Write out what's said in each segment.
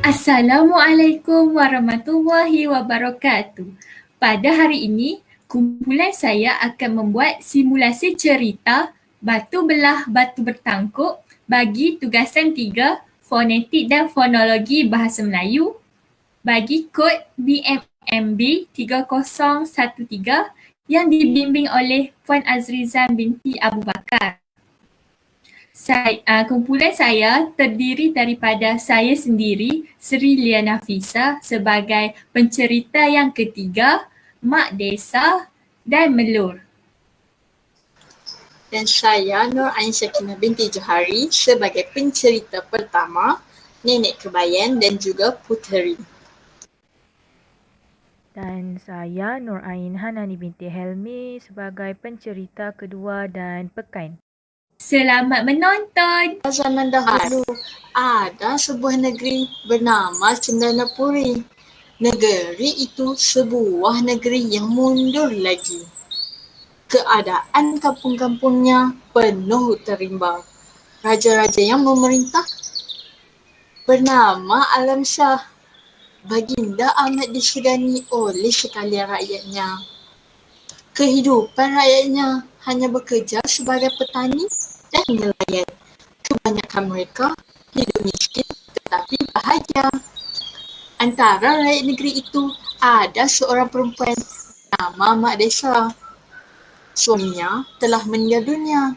Assalamualaikum warahmatullahi wabarakatuh. Pada hari ini, kumpulan saya akan membuat simulasi cerita Batu Belah Batu Bertangkuk bagi tugasan 3 Fonetik dan Fonologi Bahasa Melayu bagi kod BMMB 3013 yang dibimbing oleh Puan Azrizan binti Abu Bakar. Kumpulan saya terdiri daripada saya sendiri, Sri Lia Nafisa sebagai pencerita yang ketiga, Mak Desa dan Melur. Dan saya Nur Ain Sakinah binti Johari sebagai pencerita pertama, Nenek Kebayan dan juga Puteri. Dan saya Nur Ain Hanani binti Helmi sebagai pencerita kedua dan Pekan. Selamat menonton. Zaman dahulu, ada sebuah negeri bernama Cendanapuri. Negeri itu sebuah negeri yang mundur lagi. Keadaan kampung-kampungnya penuh hutan rimba. Raja-raja yang memerintah bernama Alam Shah. Baginda amat disegani oleh sekalian rakyatnya. Kehidupan rakyatnya hanya bekerja sebagai petani dan nelayan. Kebanyakan mereka hidup miskin tetapi bahagia. Antara rakyat negeri itu ada seorang perempuan nama Mak Desa. Suaminya telah meninggal dunia.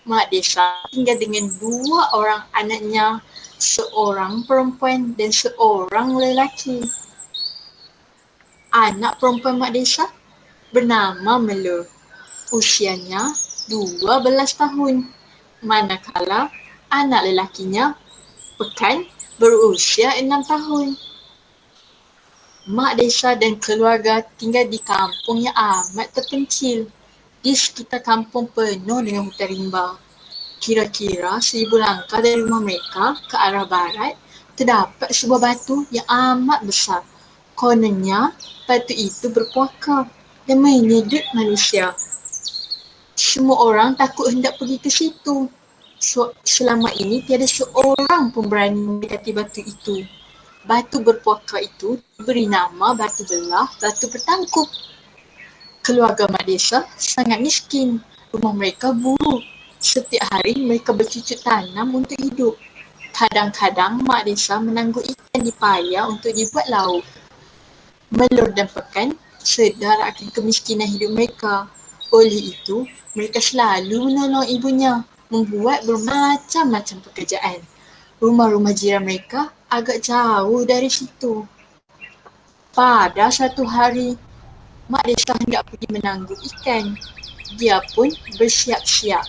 Mak Desa tinggal dengan 2 orang anaknya, seorang perempuan dan seorang lelaki. Anak perempuan Mak Desa bernama Melur. Usianya 12 tahun. Manakala anak lelakinya, Pekan, berusia 6 tahun. Mak Desa dan keluarga tinggal di kampung yang amat terpencil. Di sekitar kampung penuh dengan hutan rimba. Kira-kira 1000 langkah dari rumah mereka ke arah barat, terdapat sebuah batu yang amat besar. Kononnya, batu itu berpuaka dan menyedut manusia. Semua orang takut hendak pergi ke situ. Selama ini tiada seorang pun berani mendekati batu itu. Batu berpuaka itu diberi nama Batu Belah Batu Bertangkuk. Keluarga Mak Desa sangat miskin. Rumah mereka buruk. Setiap hari mereka bercucuk tanam untuk hidup. Kadang-kadang Mak Desa menangguk ikan di payah untuk dibuat lauk. Melur dan Pekan sedar akan kemiskinan hidup mereka. Oleh itu, mereka selalu menolong ibunya membuat bermacam-macam pekerjaan. Rumah-rumah jiran mereka agak jauh dari situ. Pada satu hari, Mak Desa hendak pergi menangguk ikan. Dia pun bersiap-siap.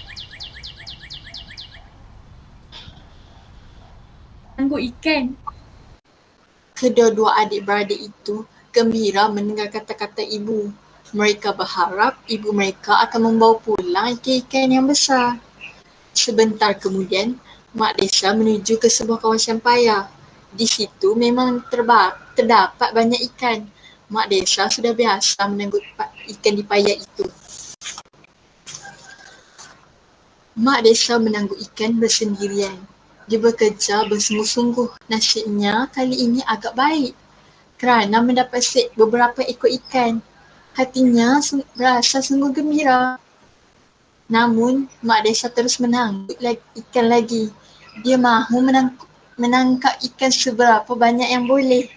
Nangguk ikan. Kedua-dua adik-beradik itu gembira mendengar kata-kata ibu. Mereka berharap ibu mereka akan membawa pulang ikan-ikan yang besar. Sebentar kemudian, Mak Desa menuju ke sebuah kawasan payah. Di situ memang terdapat banyak ikan. Mak Desa sudah biasa menangguk ikan di payah itu. Mak Desa menangguk ikan bersendirian. Dia bekerja bersungguh-sungguh. Nasibnya kali ini agak baik kerana mendapat beberapa ekor ikan. Hatinya berasa sungguh gembira. Namun, Mak Desa terus menangguk ikan lagi. Dia mahu menangkap ikan seberapa banyak yang boleh.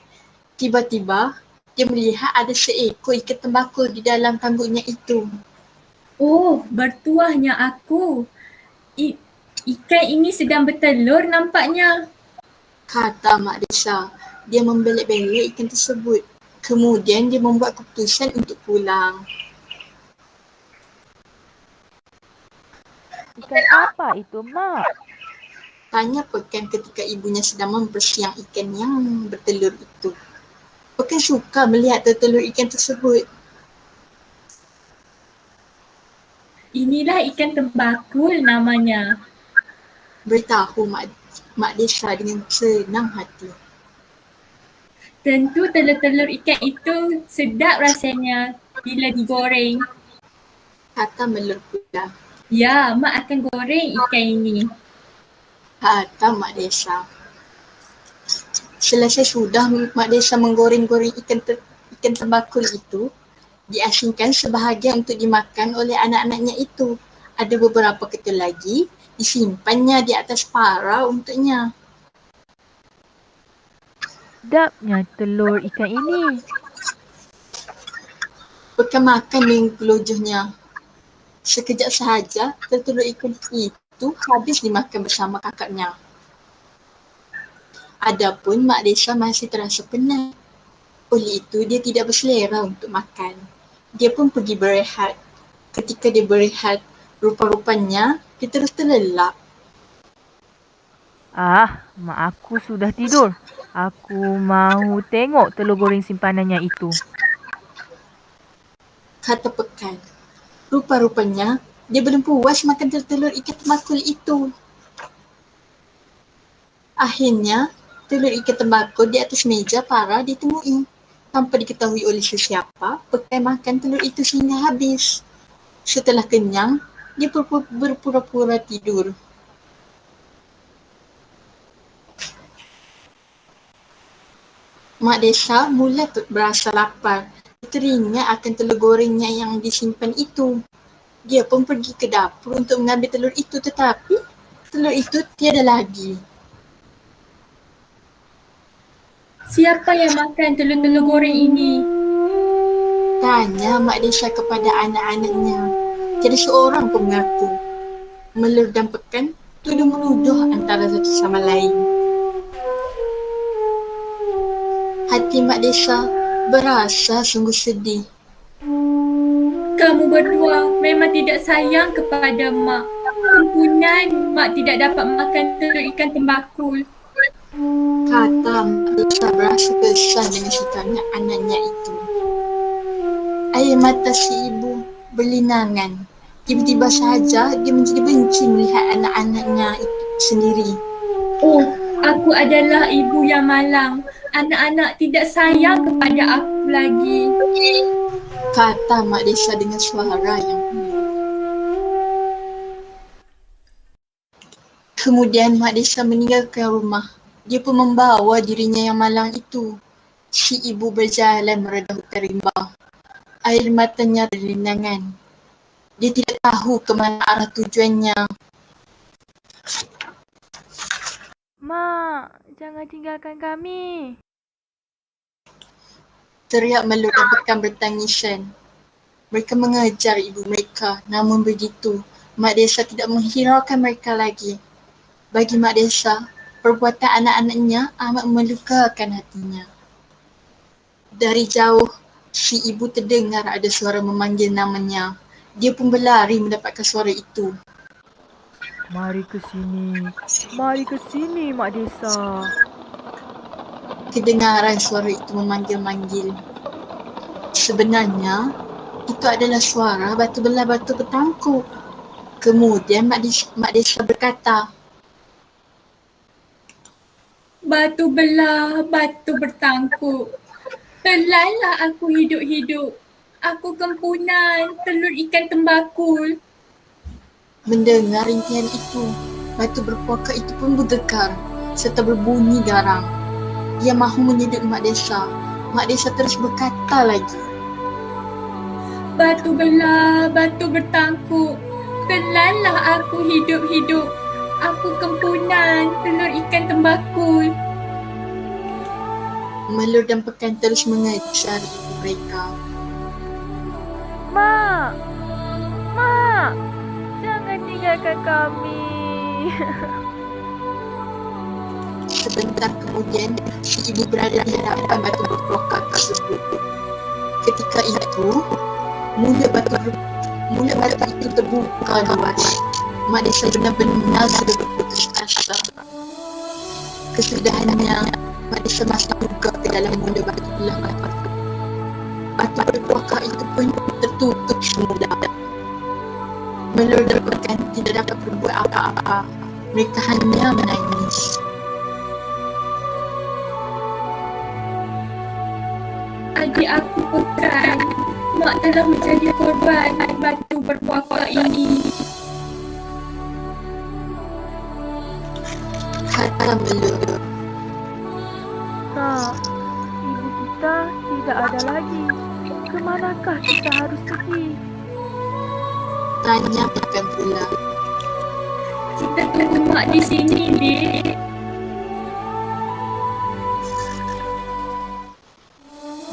Tiba-tiba, dia melihat ada seekor ikan tembakau di dalam tangguknya itu. Oh, bertuahnya aku. Ikan ini sedang bertelur nampaknya. Kata Mak Desa. Dia membelek-belek ikan tersebut. Kemudian dia membuat keputusan untuk pulang. Ikan apa itu, Mak? Tanya Pekan ketika ibunya sedang mempersiang ikan yang bertelur itu. Pekan suka melihat tertelur ikan tersebut. Inilah ikan tembakul namanya. Beritahu Mak Desa dengan senang hati. Tentu telur-telur ikan itu sedap rasanya bila digoreng. Kata Melur pula. Ya, Mak akan goreng ikan ini. Kata Mak Desa. Selesai sudah Mak Desa menggoreng-goreng ikan tembakul itu, diasingkan sebahagian untuk dimakan oleh anak-anaknya itu. Ada beberapa ketul lagi disimpannya di atas para untuknya. Sedapnya telur ikan ini. Bekal makan dengan kelojohnya. Sekejap sahaja, telur ikan itu habis dimakan bersama kakaknya. Adapun Mak Desa masih terasa penat. Oleh itu, dia tidak berselera untuk makan. Dia pun pergi berehat. Ketika dia berehat, rupa-rupanya dia terus terlelap. Mak aku sudah tidur. Aku mahu tengok telur goreng simpanannya itu. Kata Pekan. Rupa-rupanya dia belum puas makan telur ikan tembakul itu. Akhirnya, telur ikan tembakul di atas meja para ditemui. Tanpa diketahui oleh sesiapa, Pekan makan telur itu sehingga habis. Setelah kenyang, dia berpura-pura tidur. Mak Desa mula berasa lapar. Dia teringat akan telur gorengnya yang disimpan itu. Dia pun pergi ke dapur untuk mengambil telur itu, tetapi telur itu tiada lagi. Siapa yang makan telur-telur goreng ini? Tanya Mak Desa kepada anak-anaknya. Tiada seorang pun mengaku. Melur dan Pekan tuduh-menuduh antara satu sama lain. Hati Mak Desa berasa sungguh sedih. Kamu berdua memang tidak sayang kepada Mak. Kempunan Mak tidak dapat makan telur ikan tembakul. Kata Mak Desa berasa kesal dengan sikapnya anaknya itu. Air mata si ibu berlinangan. Tiba-tiba sahaja dia menjadi benci melihat anak-anaknya itu sendiri. Oh, aku adalah ibu yang malang. Anak-anak tidak sayang kepada aku lagi. Kata Mak Desa dengan suara yang pilu. Kemudian Mak Desa meninggalkan rumah. Dia pun membawa dirinya yang malang itu. Si ibu berjalan meredam hutan rimba. Air matanya berlinangan. Dia tidak tahu ke mana arah tujuannya. Mak, jangan tinggalkan kami. Teriak Melur dan Pekan bertangisan. Mereka mengejar ibu mereka, namun begitu, Mak Desa tidak menghiraukan mereka lagi. Bagi Mak Desa, perbuatan anak-anaknya amat melukakan hatinya. Dari jauh, si ibu terdengar ada suara memanggil namanya. Dia pun berlari mendapatkan suara itu. Mari ke sini. Mari ke sini, Mak Desa. Kedengaran suara itu memanggil-manggil. Sebenarnya, itu adalah suara batu belah batu bertangkuk. Kemudian Mak Desa berkata, Batu belah, batu bertangkuk. Telanlah aku hidup-hidup. Aku kempunan telur ikan tembakul. mendengar rintihan itu, batu berpuaka itu pun bergegar serta berbunyi garang. Ia mahu menyedut Mak Desa. Mak Desa terus berkata lagi, Batu belah, batu bertangkuk. Telanlah aku hidup-hidup. Aku kempunan telur ikan tembakul. Melur dan Pekan terus mengejar ibu mereka. Mak! Mak! Jangan tinggalkan kami. Sebentar kemudian, si ibu berada di hadapan batu berpuaka tersebut. Ketika itu, mulut batu itu terbuka luas. Mak Desa benar-benar sudah berputus asa. Kesudahannya, Mak Desa masuk juga ke dalam mulut batu belah batu. Batu berpuaka itu pun tertutup semula. Melur dan Pekan tidak dapat berbuat apa-apa. Mereka hanya menangis. Adik aku Pekan. Mak telah menjadi korban batu berpuaka ini. Kata Melur. manakah kita harus pergi? Tanya Pekan pula. Kita tunggu mak di sini, Dek.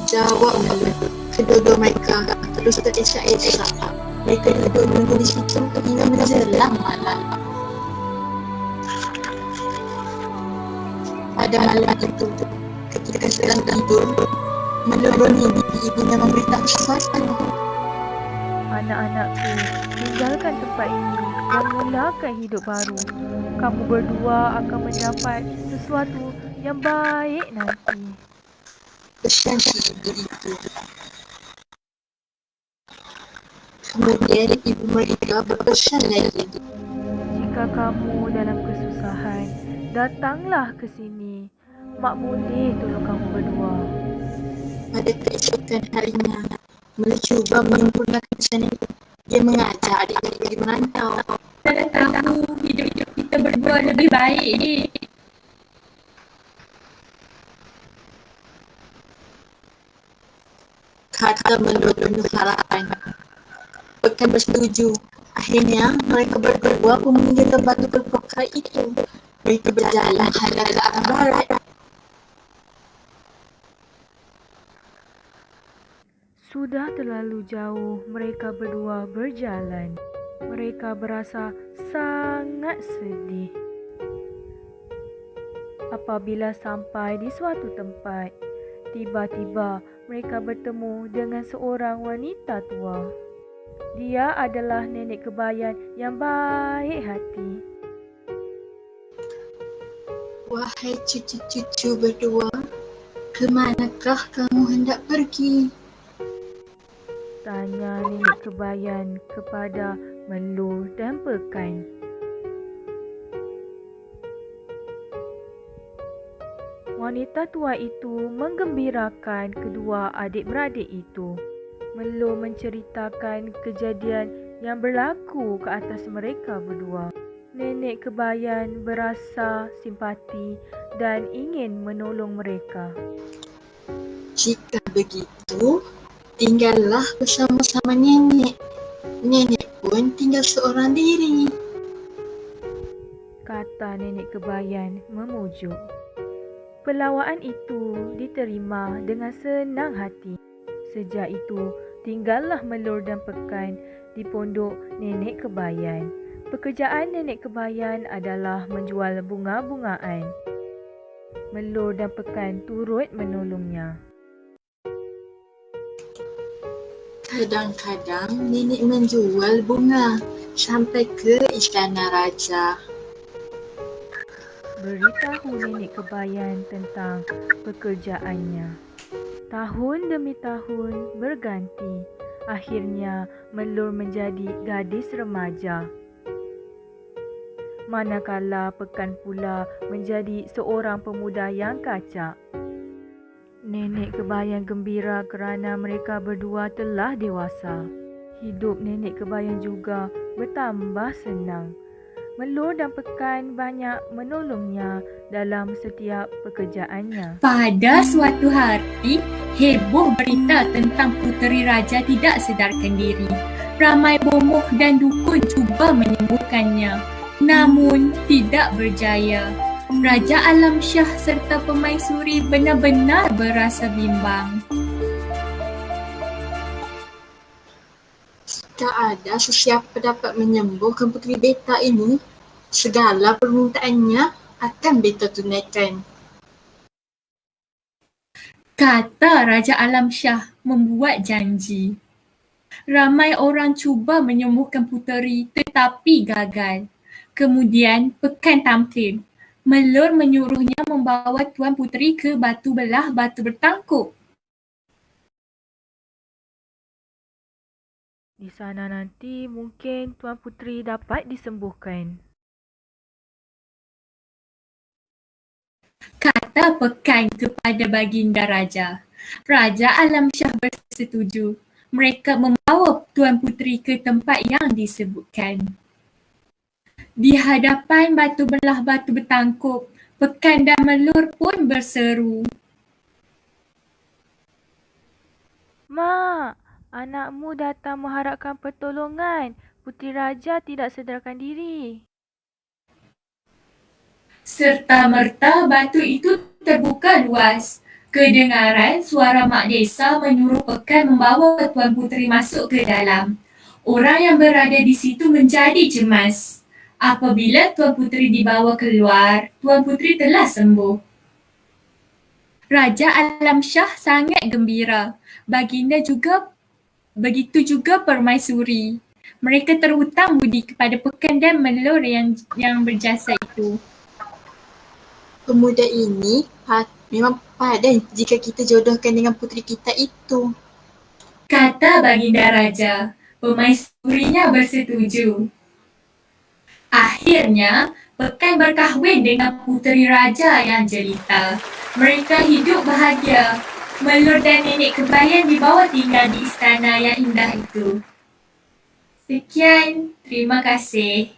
Jawab Melun. Kedua-dua mereka terus teresak-esak. Mereka duduk menunggu di situ hingga menjelang malam. Pada malam itu, ketika sedang tidur, Melun bermimpi ibunya memberitahu sesuatu. Anak-anakku, tinggalkan tempat ini dan mulakan hidup baru. Kamu berdua akan mendapat sesuatu yang baik nanti. Pesan si ibu itu. Kemudian ibu mereka berpesan lagi. Jika kamu dalam kesusahan, datanglah ke sini. Mak boleh tolong kamu berdua. Pada keesokan harinya, Melun cuba menyempurnakan pesan itu. Dia mengajak adik-adik pergi merantau. Kita tahu hidup kita berdua lebih baik, Dek. Kata Melun penuh harapan. Pekan bersetuju. Akhirnya, mereka berdua pun meninggalkan batu berpokai itu. Mereka berjalan hendak ke arah barat. Sudah terlalu jauh mereka berdua berjalan. Mereka berasa sangat sedih. Apabila sampai di suatu tempat, tiba-tiba mereka bertemu dengan seorang wanita tua. Dia adalah nenek kebayan yang baik hati. Wahai cucu-cucu berdua, ke manakah kamu hendak pergi? Tanya nenek kebayan kepada Melur dan Pekan. Wanita tua itu menggembirakan kedua adik-beradik itu. Melur menceritakan kejadian yang berlaku ke atas mereka berdua. Nenek kebayan berasa simpati dan ingin menolong mereka. Jika begitu, tinggallah bersama-sama nenek. Nenek pun tinggal seorang diri. Kata nenek kebayan memujuk. Pelawaan itu diterima dengan senang hati. Sejak itu, tinggallah Melur dan Pekan di pondok nenek kebayan. Pekerjaan nenek kebayan adalah menjual bunga-bungaan. Melur dan Pekan turut menolongnya. Kadang-kadang nenek menjual bunga sampai ke istana raja. Beritahu nenek kebayan tentang pekerjaannya. Tahun demi tahun berganti. Akhirnya Melur menjadi gadis remaja. Manakala Pekan pula menjadi seorang pemuda yang kacak. Nenek kebayan gembira kerana mereka berdua telah dewasa. Hidup nenek kebayan juga bertambah senang. Melur dan Pekan banyak menolongnya dalam setiap pekerjaannya. Pada suatu hari, heboh berita tentang puteri raja tidak sedarkan diri. Ramai bomoh dan dukun cuba menyembuhkannya, namun tidak berjaya. Raja Alam Shah serta pemaisuri benar-benar berasa bimbang. Tak ada sesiapa dapat menyembuhkan puteri beta ini. Segala permintaannya akan beta tunaikan. Kata Raja Alam Shah membuat janji. Ramai orang cuba menyembuhkan puteri tetapi gagal. Kemudian Pekan tampil. Melur menyuruhnya membawa Tuan Puteri ke batu belah batu bertangkup. Di sana nanti mungkin Tuan Puteri dapat disembuhkan. Kata Pekan kepada baginda raja. Raja Alam Shah bersetuju. Mereka membawa Tuan Puteri ke tempat yang disebutkan. Di hadapan batu belah batu bertangkup, Pekan dan Melur pun berseru. Mak, Anakmu datang mengharapkan pertolongan. Puteri Raja tidak sedarkan diri. Serta-merta batu itu terbuka luas. Kedengaran suara Mak Desa menyuruh Pekan membawa Tuan Puteri masuk ke dalam. Orang yang berada di situ menjadi cemas. Apabila Tuan Puteri dibawa keluar, Tuan Puteri telah sembuh. Raja Alam Shah sangat gembira. Begitu juga Permaisuri. Mereka terhutang budi kepada Pekan dan Melur yang berjasa itu. Pemuda ini memang padan jika kita jodohkan dengan puteri kita itu. Kata Baginda Raja. Permaisurinya bersetuju. Akhirnya, Pekan berkahwin dengan puteri raja yang jelita. Mereka hidup bahagia. Melur dan Nenek Kebayan dibawa tinggal di istana yang indah itu. Sekian, terima kasih.